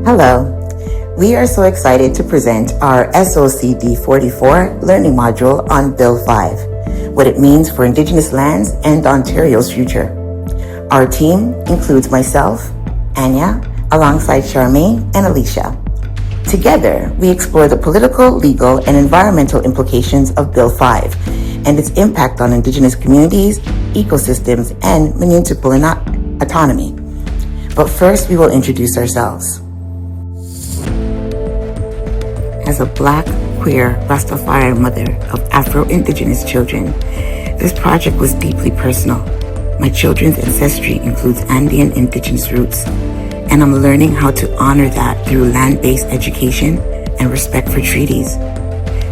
Hello. We are so excited to present our SOCD44 learning module on Bill 5, what it means for Indigenous lands and Ontario's future. Our team includes myself, Anya, alongside Charmaine and Elisha. Together, we explore the political, legal, and environmental implications of Bill 5 and its impact on Indigenous communities, ecosystems, and municipal autonomy. But first, we will introduce ourselves. As a Black, queer, Rastafari mother of Afro-Indigenous children, this project was deeply personal. My children's ancestry includes Andean Indigenous roots, and I'm learning how to honor that through land-based education and respect for treaties.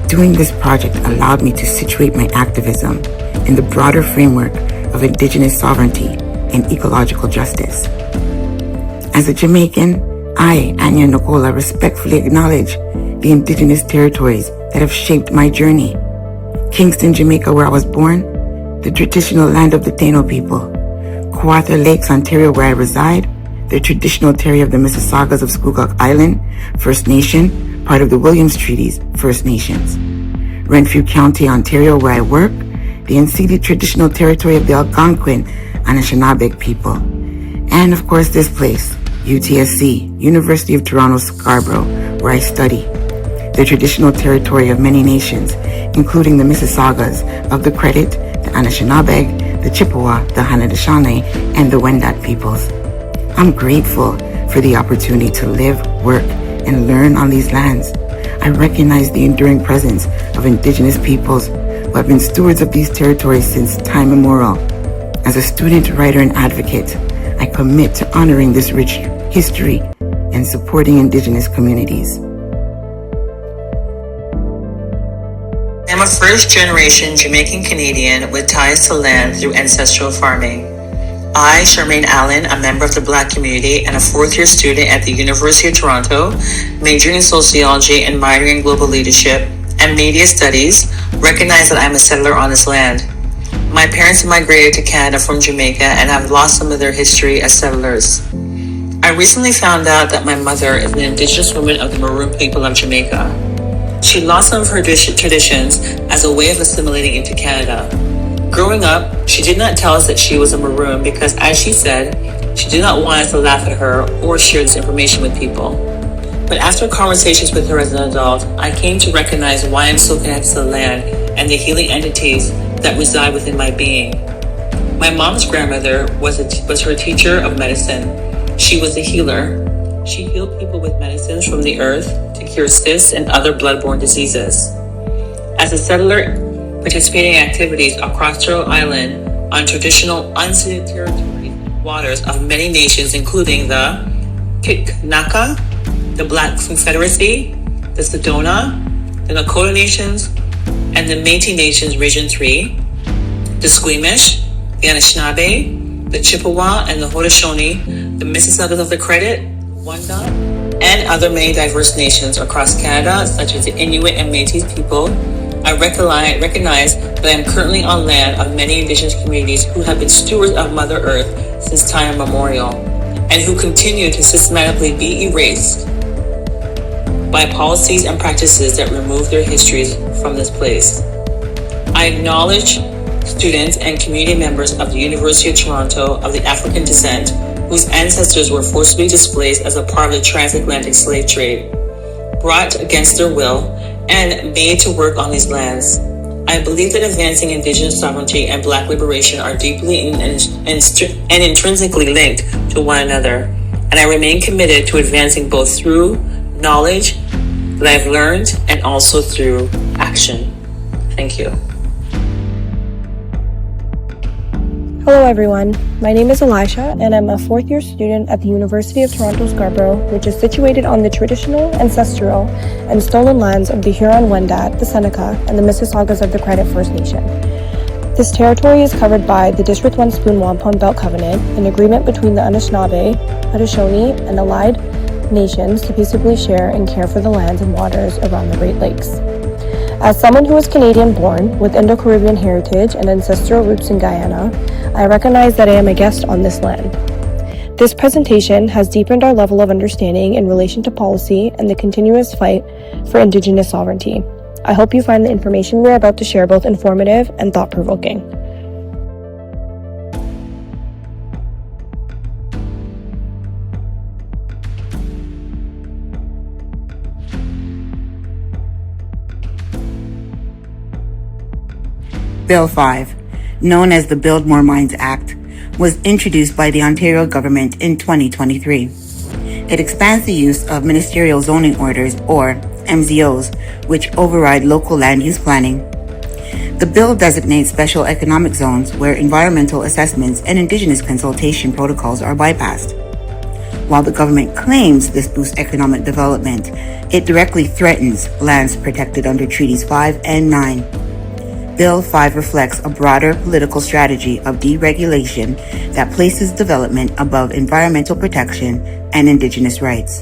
Doing this project allowed me to situate my activism in the broader framework of Indigenous sovereignty and ecological justice. As a Jamaican, I, Anya and Nicola, respectfully acknowledge the Indigenous territories that have shaped my journey. Kingston, Jamaica, where I was born, the traditional land of the Taino people. Kawartha Lakes, Ontario, where I reside, the traditional territory of the Mississaugas of Scugog Island, First Nation, part of the Williams Treaties, First Nations. Renfrew County, Ontario, where I work, the unceded traditional territory of the Algonquin Anishinaabe people. And of course this place, UTSC, University of Toronto, Scarborough, where I study. The traditional territory of many nations, including the Mississaugas of the Credit, the Anishinaabe, the Chippewa, the Haudenosaunee, and the Wendat peoples. I'm grateful for the opportunity to live, work, and learn on these lands. I recognize the enduring presence of Indigenous peoples who have been stewards of these territories since time immemorial. As a student, writer, and advocate, I commit to honoring this rich history and supporting Indigenous communities. I'm a first-generation Jamaican Canadian with ties to land through ancestral farming. I, Charmaine Allen, a member of the Black community and a fourth-year student at the University of Toronto, majoring in Sociology and minoring in global leadership and media studies, recognize that I'm a settler on this land. My parents migrated to Canada from Jamaica and have lost some of their history as settlers. I recently found out that my mother is an Indigenous woman of the Maroon people of Jamaica. She lost some of her traditions as a way of assimilating into Canada. Growing up, she did not tell us that she was a Maroon because, as she said, she did not want us to laugh at her or share this information with people. But after conversations with her as an adult, I came to recognize why I'm so connected to the land and the healing entities that reside within my being. My mom's grandmother was her teacher of medicine. She was a healer. She healed people with medicines from the earth to cure cysts and other bloodborne diseases. As a settler participating in activities across Turtle Island on traditional unceded territories and waters of many nations, including the Kitnaka, the Black Confederacy, the Sedona, the Nakota Nations, and the Métis Nations Region 3, the Squamish, the Anishinaabe, the Chippewa, and the Haudenosaunee, the Mississaugas of the Credit, Wendat, and other many diverse nations across Canada, such as the Inuit and Métis people, I recognize that I am currently on land of many Indigenous communities who have been stewards of Mother Earth since time immemorial, and who continue to systematically be erased by policies and practices that remove their histories from this place. I acknowledge students and community members of the University of Toronto of the African descent whose ancestors were forcibly displaced as a part of the transatlantic slave trade, brought against their will, and made to work on these lands. I believe that advancing Indigenous sovereignty and Black liberation are deeply and intrinsically linked to one another, and I remain committed to advancing both through knowledge that I've learned and also through action. Thank you. Hello everyone, my name is Elisha and I'm a fourth-year student at the University of Toronto Scarborough, which is situated on the traditional, ancestral, and stolen lands of the Huron-Wendat, the Seneca, and the Mississaugas of the Credit First Nation. This territory is covered by the District 1 Spoon Wampum Belt Covenant, an agreement between the Anishinaabe, Haudenosaunee, and allied nations to peaceably share and care for the lands and waters around the Great Lakes. As someone who is Canadian-born with Indo-Caribbean heritage and ancestral roots in Guyana, I recognize that I am a guest on this land. This presentation has deepened our level of understanding in relation to policy and the continuous fight for Indigenous sovereignty. I hope you find the information we're about to share both informative and thought-provoking. Bill 5, known as the Build More Mines Act, was introduced by the Ontario government in 2023. It expands the use of ministerial zoning orders, or MZOs, which override local land use planning. The bill designates special economic zones where environmental assessments and Indigenous consultation protocols are bypassed. While the government claims this boosts economic development, it directly threatens lands protected under Treaties 5 and 9. Bill 5 reflects a broader political strategy of deregulation that places development above environmental protection and Indigenous rights.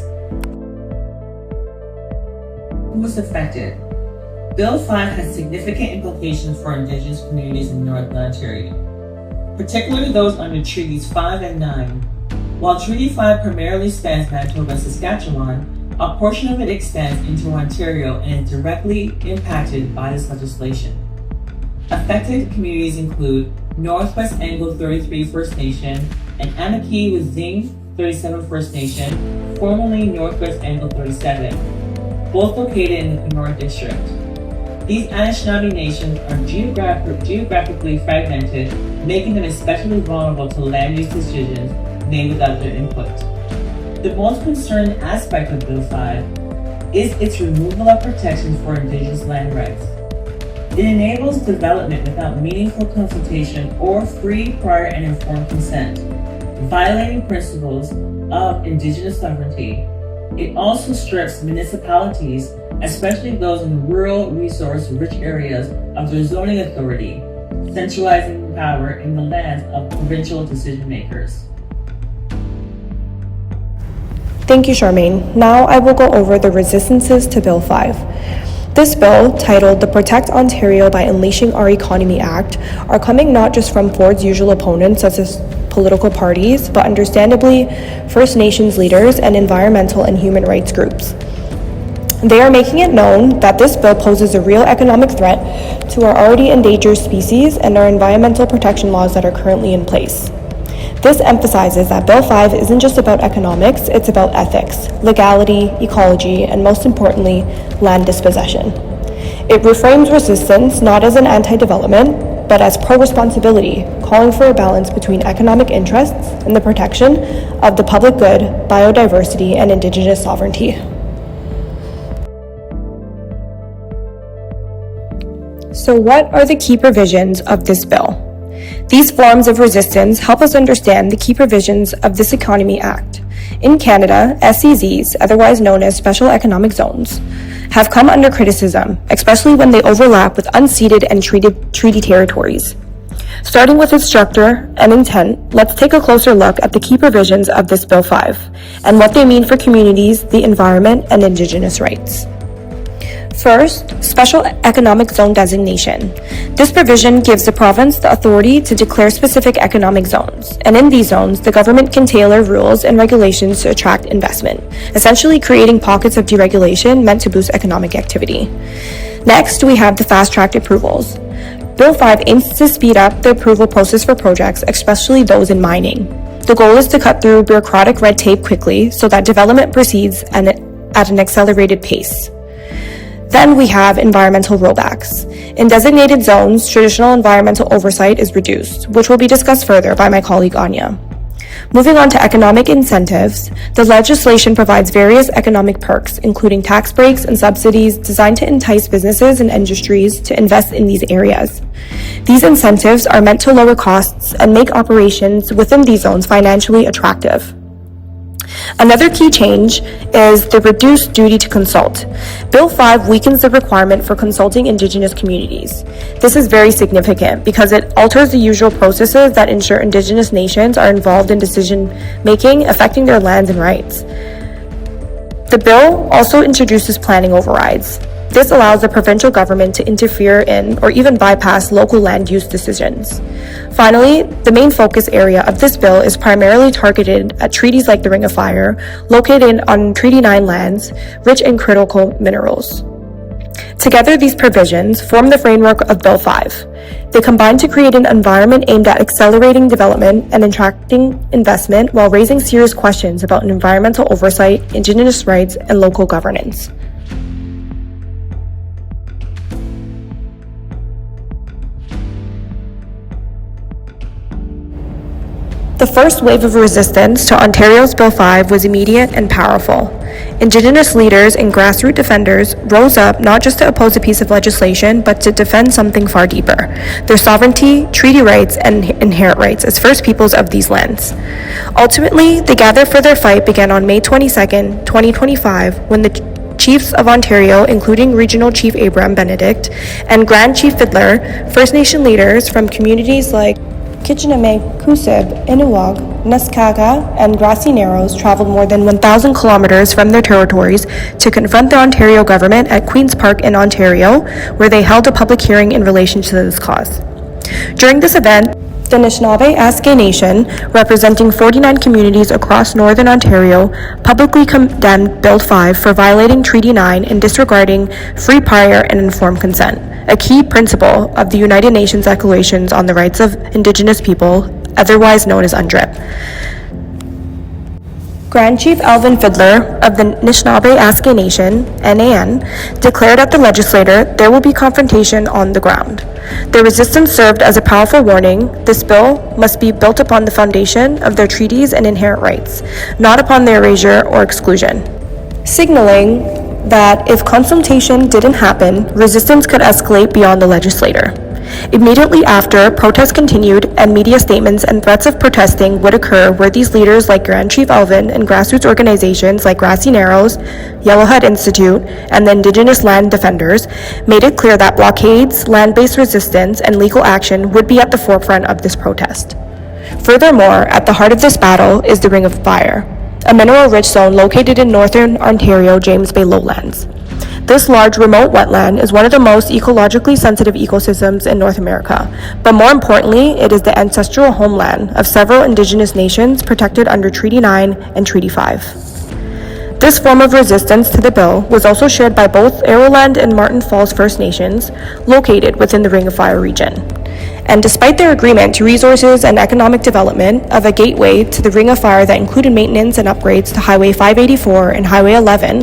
Who was affected? Bill 5 has significant implications for Indigenous communities in Northern Ontario, particularly those under Treaties 5 and 9. While Treaty 5 primarily spans Manitoba and Saskatchewan, a portion of it extends into Ontario and is directly impacted by this legislation. Affected communities include Northwest Angle 33 First Nation and Anaki with Zing 37 First Nation, formerly Northwest Angle 37, both located in the Kenora District. These Anishinaabe nations are geographically fragmented, making them especially vulnerable to land use decisions made without their input. The most concerning aspect of Bill 5 is its removal of protections for Indigenous land rights. It enables development without meaningful consultation or free, prior, and informed consent, violating principles of Indigenous sovereignty. It also strips municipalities, especially those in rural, resource-rich areas, of their zoning authority, centralizing power in the lands of provincial decision-makers. Thank you, Charmaine. Now I will go over the resistances to Bill 5. This bill, titled the Protect Ontario by Unleashing Our Economy Act, are coming not just from Ford's usual opponents such as political parties, but understandably First Nations leaders and environmental and human rights groups. They are making it known that this bill poses a real economic threat to our already endangered species and our environmental protection laws that are currently in place. This emphasizes that Bill 5 isn't just about economics, it's about ethics, legality, ecology, and most importantly, land dispossession. It reframes resistance not as an anti-development, but as pro-responsibility, calling for a balance between economic interests and the protection of the public good, biodiversity, and Indigenous sovereignty. So what are the key provisions of this bill? These forms of resistance help us understand the key provisions of this Economy Act. In Canada, SEZs, otherwise known as Special Economic Zones, have come under criticism, especially when they overlap with unceded and treaty territories. Starting with its structure and intent, let's take a closer look at the key provisions of this Bill 5 and what they mean for communities, the environment, and Indigenous rights. First, Special Economic Zone designation. This provision gives the province the authority to declare specific economic zones, and in these zones, the government can tailor rules and regulations to attract investment, essentially creating pockets of deregulation meant to boost economic activity. Next, we have the fast-tracked approvals. Bill 5 aims to speed up the approval process for projects, especially those in mining. The goal is to cut through bureaucratic red tape quickly so that development proceeds at an accelerated pace. Then we have environmental rollbacks. In designated zones, traditional environmental oversight is reduced, which will be discussed further by my colleague Anya. Moving on to economic incentives, the legislation provides various economic perks, including tax breaks and subsidies designed to entice businesses and industries to invest in these areas. These incentives are meant to lower costs and make operations within these zones financially attractive. Another key change is the reduced duty to consult. Bill 5 weakens the requirement for consulting Indigenous communities. This is very significant because it alters the usual processes that ensure Indigenous nations are involved in decision-making affecting their lands and rights. The bill also introduces planning overrides. This allows the provincial government to interfere in or even bypass local land use decisions. Finally, the main focus area of this bill is primarily targeted at treaties like the Ring of Fire, located on Treaty 9 lands, rich in critical minerals. Together, these provisions form the framework of Bill 5. They combine to create an environment aimed at accelerating development and attracting investment while raising serious questions about environmental oversight, Indigenous rights, and local governance. The first wave of resistance to Ontario's Bill 5 was immediate and powerful. Indigenous leaders and grassroots defenders rose up not just to oppose a piece of legislation, but to defend something far deeper: their sovereignty, treaty rights, and inherent rights as First Peoples of these lands. Ultimately, the gather for their fight began on May 22, 2025, when the Chiefs of Ontario, including Regional Chief Abraham Benedict and Grand Chief Fiddler, First Nation leaders from communities like Kitchiname, Kusib, Inuwag, Naskaga, and Grassy Narrows traveled more than 1,000 kilometers from their territories to confront the Ontario government at Queen's Park in Ontario, where they held a public hearing in relation to this cause. During this event, the Anishinaabe Nation, representing 49 communities across northern Ontario, publicly condemned Bill 5 for violating Treaty 9 and disregarding free, prior, and informed consent, a key principle of the United Nations Declarations on the Rights of Indigenous People, otherwise known as UNDRIP. Grand Chief Alvin Fiddler of the Anishinaabe Nation, NAN, declared at the legislature there will be confrontation on the ground. Their resistance served as a powerful warning: this bill must be built upon the foundation of their treaties and inherent rights, not upon their erasure or exclusion, signaling that if consultation didn't happen, resistance could escalate beyond the legislature. Immediately after, protests continued, and media statements and threats of protesting would occur where these leaders like Grand Chief Alvin and grassroots organizations like Grassy Narrows, Yellowhead Institute, and the Indigenous Land Defenders made it clear that blockades, land-based resistance, and legal action would be at the forefront of this protest. Furthermore, at the heart of this battle is the Ring of Fire, a mineral-rich zone located in northern Ontario James Bay lowlands. This large remote wetland is one of the most ecologically sensitive ecosystems in North America, but more importantly, it is the ancestral homeland of several Indigenous nations protected under Treaty 9 and Treaty 5. This form of resistance to the bill was also shared by both Arrowland and Martin Falls First Nations, located within the Ring of Fire region. And despite their agreement to resources and economic development of a gateway to the Ring of Fire that included maintenance and upgrades to Highway 584 and Highway 11,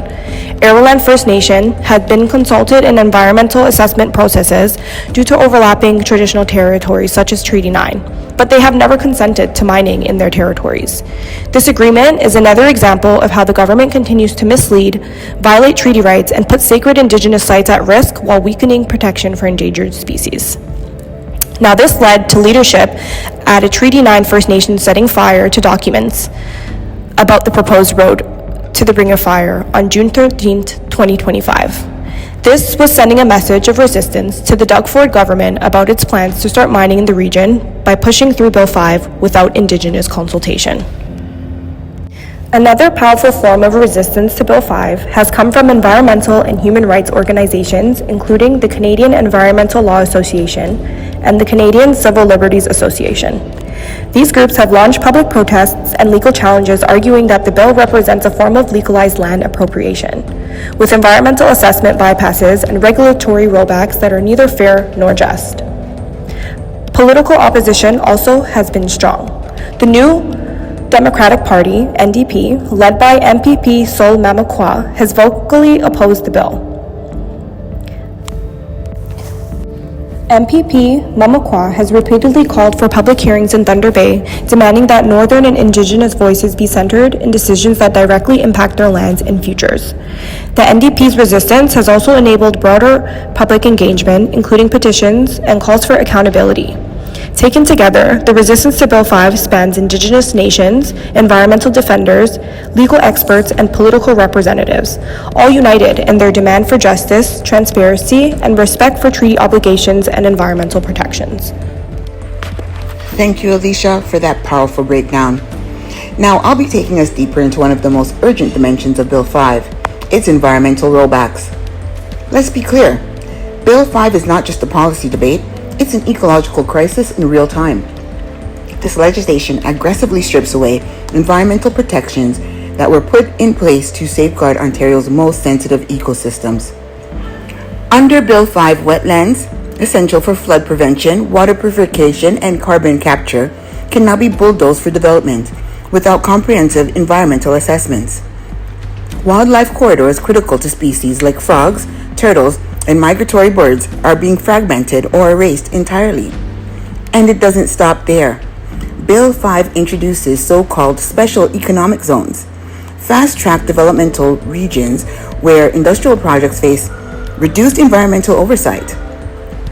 Arrowland First Nation had been consulted in environmental assessment processes due to overlapping traditional territories such as Treaty 9, but they have never consented to mining in their territories. This agreement is another example of how the government continues to mislead, violate treaty rights, and put sacred Indigenous sites at risk while weakening protection for endangered species. Now, this led to leadership at a Treaty 9 First Nation setting fire to documents about the proposed road to the Ring of Fire on June 13, 2025. This was sending a message of resistance to the Doug Ford government about its plans to start mining in the region by pushing through Bill 5 without Indigenous consultation. Another powerful form of resistance to Bill 5 has come from environmental and human rights organizations, including the Canadian Environmental Law Association and the Canadian Civil Liberties Association. These groups have launched public protests and legal challenges arguing that the bill represents a form of legalized land appropriation, with environmental assessment bypasses and regulatory rollbacks that are neither fair nor just. Political opposition also has been strong. The New Democratic Party, NDP, led by MPP Sol Mamakwa, has vocally opposed the bill. MPP Mamakwa has repeatedly called for public hearings in Thunder Bay, demanding that Northern and Indigenous voices be centered in decisions that directly impact their lands and futures. The NDP's resistance has also enabled broader public engagement, including petitions and calls for accountability. Taken together, the resistance to Bill 5 spans Indigenous nations, environmental defenders, legal experts, and political representatives, all united in their demand for justice, transparency, and respect for treaty obligations and environmental protections. Thank you, Elisha, for that powerful breakdown. Now, I'll be taking us deeper into one of the most urgent dimensions of Bill 5, its environmental rollbacks. Let's be clear. Bill 5 is not just a policy debate, it's an ecological crisis in real time. This legislation aggressively strips away environmental protections that were put in place to safeguard Ontario's most sensitive ecosystems. Under Bill 5, wetlands, essential for flood prevention, water purification, and carbon capture, can now be bulldozed for development without comprehensive environmental assessments. Wildlife corridors critical to species like frogs, turtles, and migratory birds are being fragmented or erased entirely. And it doesn't stop there. Bill 5 introduces so-called special economic zones, fast-track developmental regions where industrial projects face reduced environmental oversight.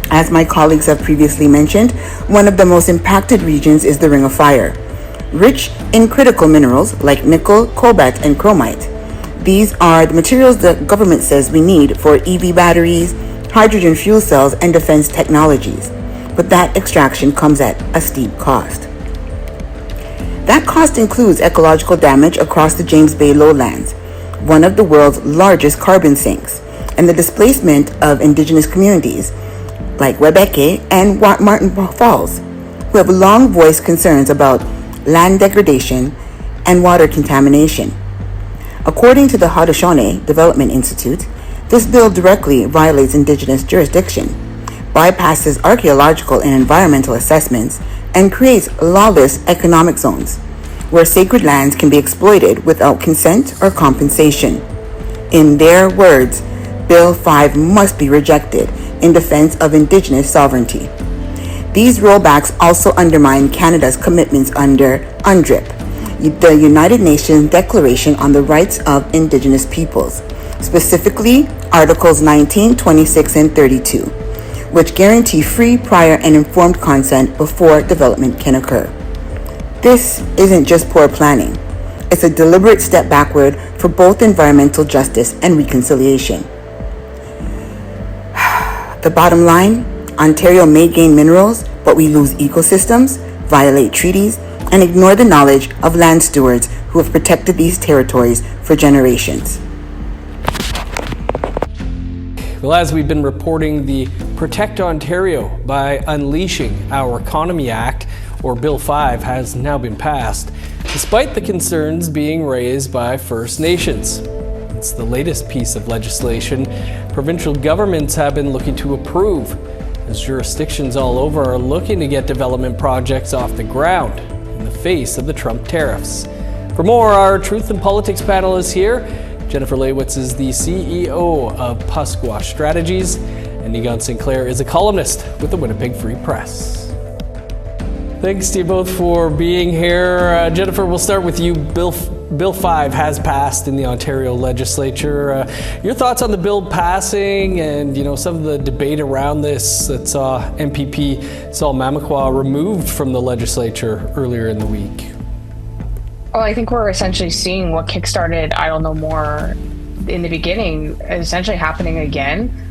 As my colleagues have previously mentioned, one of the most impacted regions is the Ring of Fire, rich in critical minerals like nickel, cobalt, and chromite. These are the materials the government says we need for EV batteries, hydrogen fuel cells, and defense technologies. But that extraction comes at a steep cost. That cost includes ecological damage across the James Bay lowlands, one of the world's largest carbon sinks, and the displacement of Indigenous communities like Webeke and Martin Falls, who have long voiced concerns about land degradation and water contamination. According to the Haudenosaunee Development Institute, this bill directly violates Indigenous jurisdiction, bypasses archaeological and environmental assessments, and creates lawless economic zones, where sacred lands can be exploited without consent or compensation. In their words, Bill 5 must be rejected in defense of Indigenous sovereignty. These rollbacks also undermine Canada's commitments under UNDRIP, the United Nations Declaration on the Rights of Indigenous Peoples, specifically Articles 19, 26, and 32, which guarantee free, prior, and informed consent before development can occur. This isn't just poor planning. It's a deliberate step backward for both environmental justice and reconciliation. The bottom line, Ontario may gain minerals, but we lose ecosystems, violate treaties, and ignore the knowledge of land stewards who have protected these territories for generations. Well, as we've been reporting, the Protect Ontario by Unleashing Our Economy Act, or Bill 5, has now been passed, despite the concerns being raised by First Nations. It's the latest piece of legislation provincial governments have been looking to approve, as jurisdictions all over are looking to get development projects off the ground in the face of the Trump tariffs. For more, our Truth and Politics panel is here. Jennifer Lewitz is the CEO of Pusquash Strategies, and Egon Sinclair is a columnist with the Winnipeg Free Press. Thanks to you both for being here. Jennifer, we'll start with you. Bill 5 has passed in the Ontario legislature. Your thoughts on the bill passing and, some of the debate around this that saw MPP Saul Mamakwa removed from the legislature earlier in the week? Well, I think we're essentially seeing what kickstarted Idle No More in the beginning essentially happening again.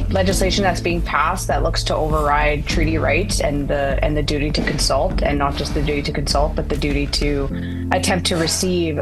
Legislation that's being passed that looks to override treaty rights and the duty to consult, and not just the duty to consult, but the duty to attempt to receive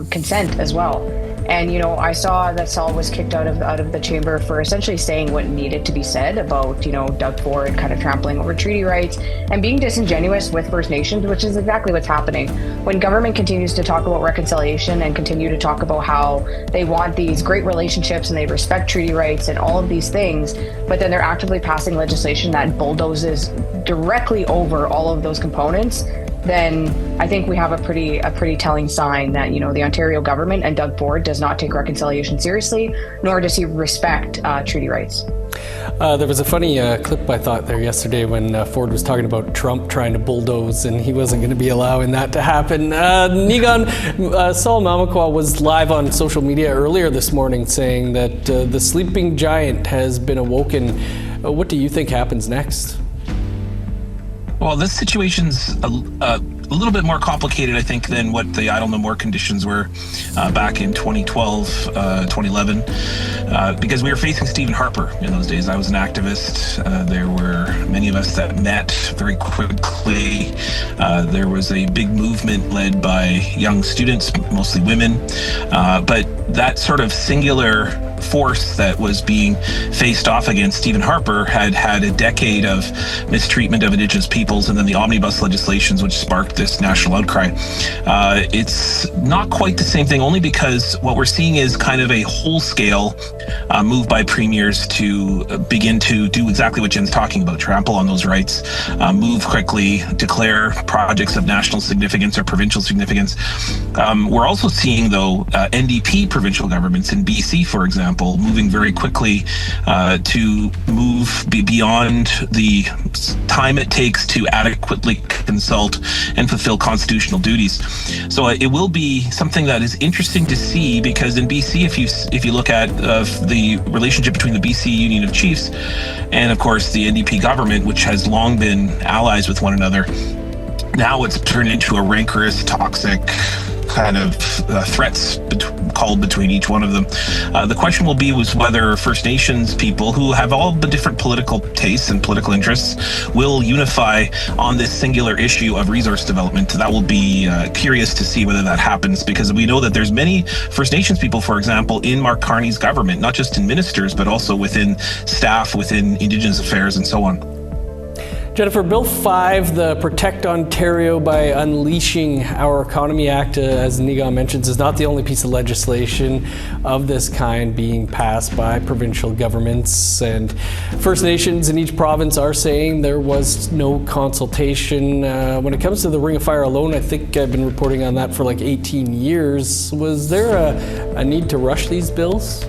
consent as well. And I saw that Saul was kicked out of the chamber for essentially saying what needed to be said about Doug Ford kind of trampling over treaty rights and being disingenuous with First Nations, which is exactly what's happening when government continues to talk about reconciliation and continue to talk about how they want these great relationships and they respect treaty rights and all of these things, but then they're actively passing legislation that bulldozes directly over all of those components. Then I think we have a pretty telling sign that the Ontario government and Doug Ford does not take reconciliation seriously, nor does he respect treaty rights. There was a funny clip I thought there yesterday when Ford was talking about Trump trying to bulldoze, and he wasn't going to be allowing that to happen. Nigan, Saul Mamakwa was live on social media earlier this morning saying that the sleeping giant has been awoken. What do you think happens next? Well, this situation's a little bit more complicated, I think, than what the Idle No More conditions were back in 2012, 2011, because we were facing Stephen Harper in those days. I was an activist. There were many of us that met very quickly. There was a big movement led by young students, mostly women, but that sort of singular force that was being faced off against Stephen Harper had a decade of mistreatment of Indigenous peoples, and then the omnibus legislations, which sparked this national outcry. It's not quite the same thing, only because what we're seeing is kind of a whole-scale move by premiers to begin to do exactly what Jen's talking about, trample on those rights, move quickly, declare projects of national significance or provincial significance. We're also seeing, though, NDP provincial governments in BC, for example, moving very quickly to move beyond the time it takes to adequately consult and fulfill constitutional duties. So it will be something that is interesting to see, because in BC, if you look at the relationship between the BC Union of Chiefs and, of course, the NDP government, which has long been allies with one another, now it's turned into a rancorous, toxic kind of threats called between each one of them. The question will be whether First Nations people, who have all the different political tastes and political interests, will unify on this singular issue of resource development. That will be curious to see whether that happens, because we know that there's many First Nations people, for example, in Mark Carney's government, not just in ministers, but also within staff, within Indigenous affairs, and so on. Jennifer, Bill 5, the Protect Ontario by Unleashing Our Economy Act, as Nicola mentions, is not the only piece of legislation of this kind being passed by provincial governments. And First Nations in each province are saying there was no consultation. When it comes to the Ring of Fire alone, I think I've been reporting on that for like 18 years. Was there a need to rush these bills?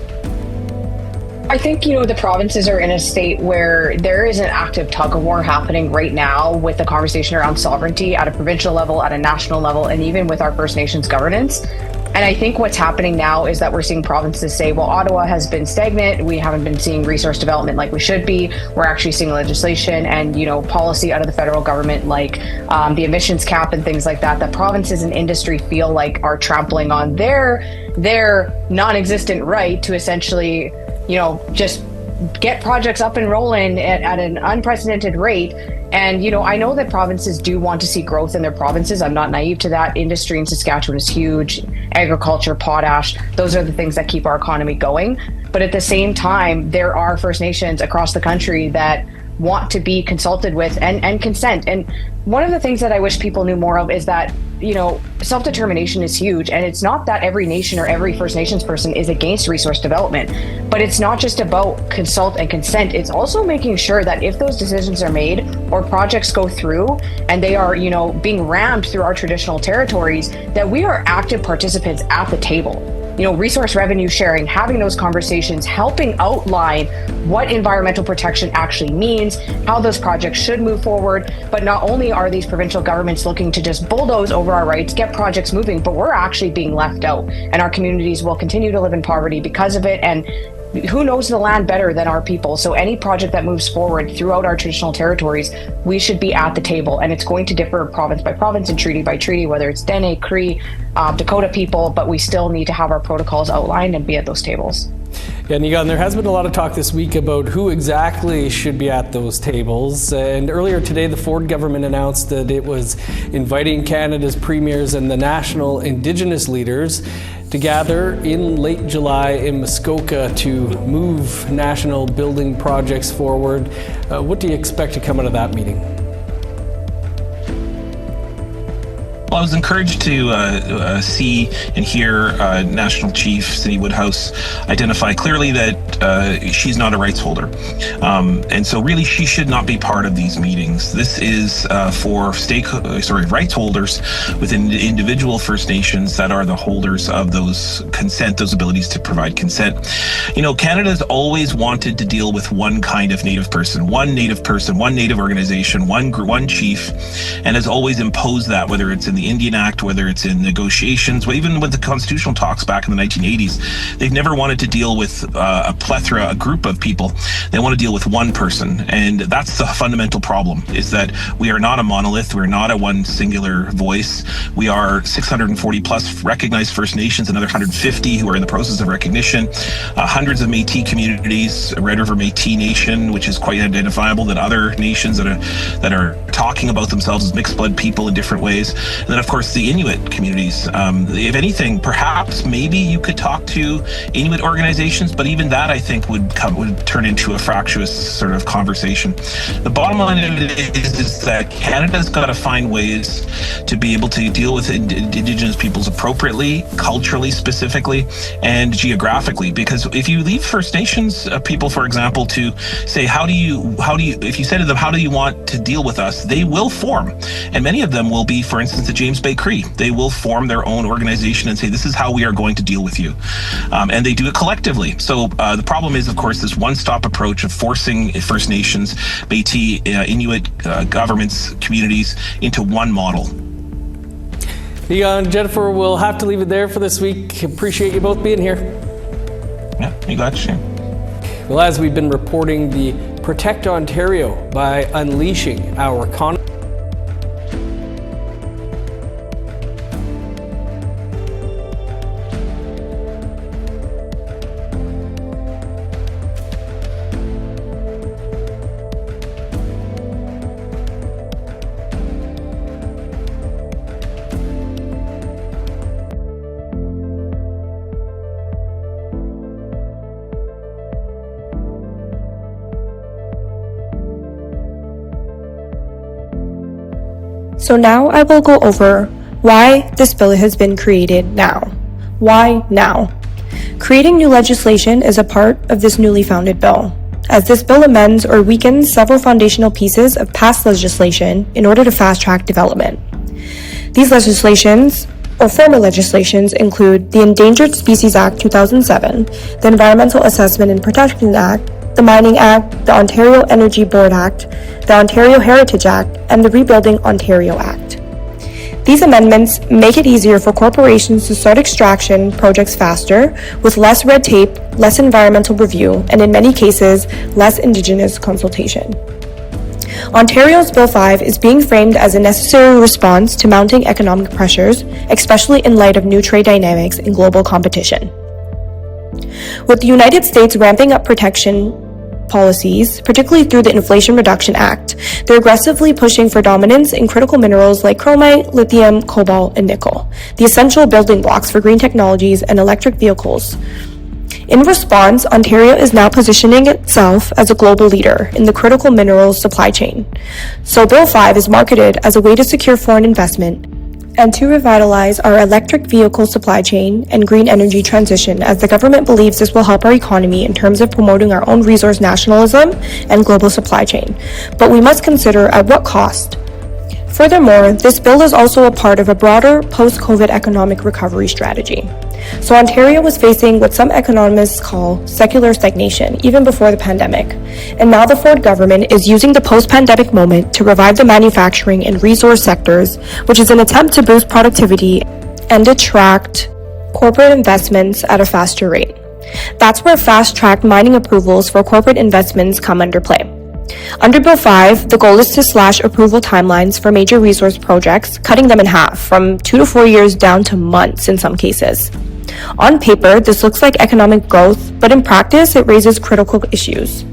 I think, the provinces are in a state where there is an active tug of war happening right now with the conversation around sovereignty at a provincial level, at a national level, and even with our First Nations governance. And I think what's happening now is that we're seeing provinces say, well, Ottawa has been stagnant. We haven't been seeing resource development like we should be. We're actually seeing legislation and, policy out of the federal government, like the emissions cap and things like that provinces and industry feel like are trampling on their non-existent right to essentially just get projects up and rolling at an unprecedented rate. And, I know that provinces do want to see growth in their provinces. I'm not naive to that. Industry in Saskatchewan is huge. Agriculture, potash, those are the things that keep our economy going. But at the same time, there are First Nations across the country that want to be consulted with and consent. And one of the things that I wish people knew more of is that, self-determination is huge. And it's not that every nation or every First Nations person is against resource development, but it's not just about consult and consent. It's also making sure that if those decisions are made or projects go through and they are, being rammed through our traditional territories, that we are active participants at the table. Resource revenue sharing, having those conversations, helping outline what environmental protection actually means, how those projects should move forward. But not only are these provincial governments looking to just bulldoze over our rights, get projects moving, but we're actually being left out. And our communities will continue to live in poverty because of it. And who knows the land better than our people? So any project that moves forward throughout our traditional territories, we should be at the table. And it's going to differ province by province and treaty by treaty, whether it's Dene, Cree, Dakota people, but we still need to have our protocols outlined and be at those tables. Yeah, Nicola, and there has been a lot of talk this week about who exactly should be at those tables. And earlier today, the Ford government announced that it was inviting Canada's premiers and the national Indigenous leaders to gather in late July in Muskoka to move national building projects forward. What do you expect to come out of that meeting? Well, I was encouraged to see and hear National Chief Cindy Woodhouse identify clearly that she's not a rights holder. And so really she should not be part of these meetings. This is for rights holders within individual First Nations that are the holders of those abilities to provide consent. Canada's always wanted to deal with one kind of Native person, one Native organization, one chief, and has always imposed that, whether it's in the Indian Act, whether it's in negotiations, even with the constitutional talks back in the 1980s. They've never wanted to deal with a group of people. They want to deal with one person. And that's the fundamental problem, is that we are not a monolith. We're not a one singular voice. We are 640 plus recognized First Nations, another 150 who are in the process of recognition, hundreds of Métis communities, Red River Métis Nation, which is quite identifiable, that other nations that are talking about themselves as mixed blood people in different ways. And then, of course, the Inuit communities. If anything, perhaps maybe you could talk to Inuit organizations, but even that, I think, would turn into a fractious sort of conversation. The bottom line of it is that Canada's got to find ways to be able to deal with Indigenous peoples appropriately, culturally specifically, and geographically. Because if you leave First Nations people, for example, to say, if you say to them, how do you want to deal with us, they will form. And many of them will be, for instance, the James Bay Cree. They will form their own organization and say, this is how we are going to deal with you. And they do it collectively. So the problem is, of course, this one-stop approach of forcing First Nations, Métis, Inuit governments, communities into one model. Leon and Jennifer, we'll have to leave it there for this week. Appreciate you both being here. Yeah, you got you. Well, as we've been reporting, the Protect Ontario by unleashing our economy. So now I will go over why this bill has been created now. Why now? Creating new legislation is a part of this newly founded bill, as this bill amends or weakens several foundational pieces of past legislation in order to fast-track development. These legislations, or former legislations, include the Endangered Species Act 2007, the Environmental Assessment and Protection Act, the Mining Act, the Ontario Energy Board Act, the Ontario Heritage Act, and the Rebuilding Ontario Act. These amendments make it easier for corporations to start extraction projects faster, with less red tape, less environmental review, and in many cases, less Indigenous consultation. Ontario's Bill 5 is being framed as a necessary response to mounting economic pressures, especially in light of new trade dynamics and global competition. With the United States ramping up protection policies, particularly through the Inflation Reduction Act, they're aggressively pushing for dominance in critical minerals like chromite, lithium, cobalt, and nickel, the essential building blocks for green technologies and electric vehicles. In response, Ontario is now positioning itself as a global leader in the critical minerals supply chain. So Bill 5 is marketed as a way to secure foreign investment and to revitalize our electric vehicle supply chain and green energy transition, as the government believes this will help our economy in terms of promoting our own resource nationalism and global supply chain. But we must consider at what cost. Furthermore, this bill is also a part of a broader post-COVID economic recovery strategy. So Ontario was facing what some economists call secular stagnation even before the pandemic. And now the Ford government is using the post-pandemic moment to revive the manufacturing and resource sectors, which is an attempt to boost productivity and attract corporate investments at a faster rate. That's where fast-track mining approvals for corporate investments come under play. Under Bill 5, the goal is to slash approval timelines for major resource projects, cutting them in half, from 2 to 4 years down to months in some cases. On paper, this looks like economic growth, but in practice, it raises critical issues.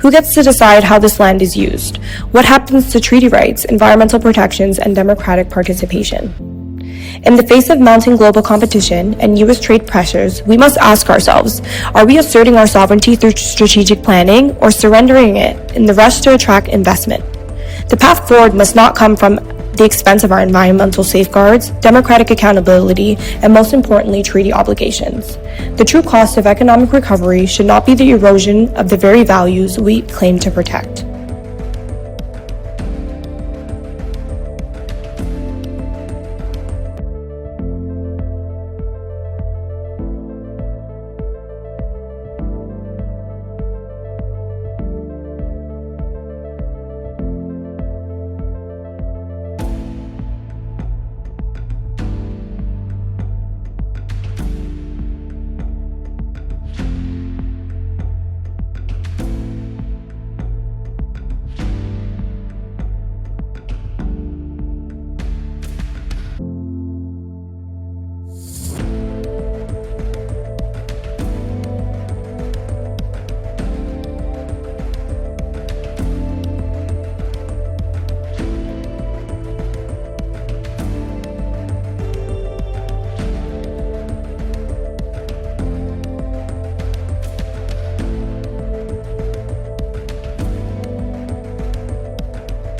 Who gets to decide how this land is used? What happens to treaty rights, environmental protections, and democratic participation? In the face of mounting global competition and U.S. trade pressures, we must ask ourselves, are we asserting our sovereignty through strategic planning or surrendering it in the rush to attract investment? The path forward must not come from the expense of our environmental safeguards, democratic accountability, and most importantly, treaty obligations. The true cost of economic recovery should not be the erosion of the very values we claim to protect.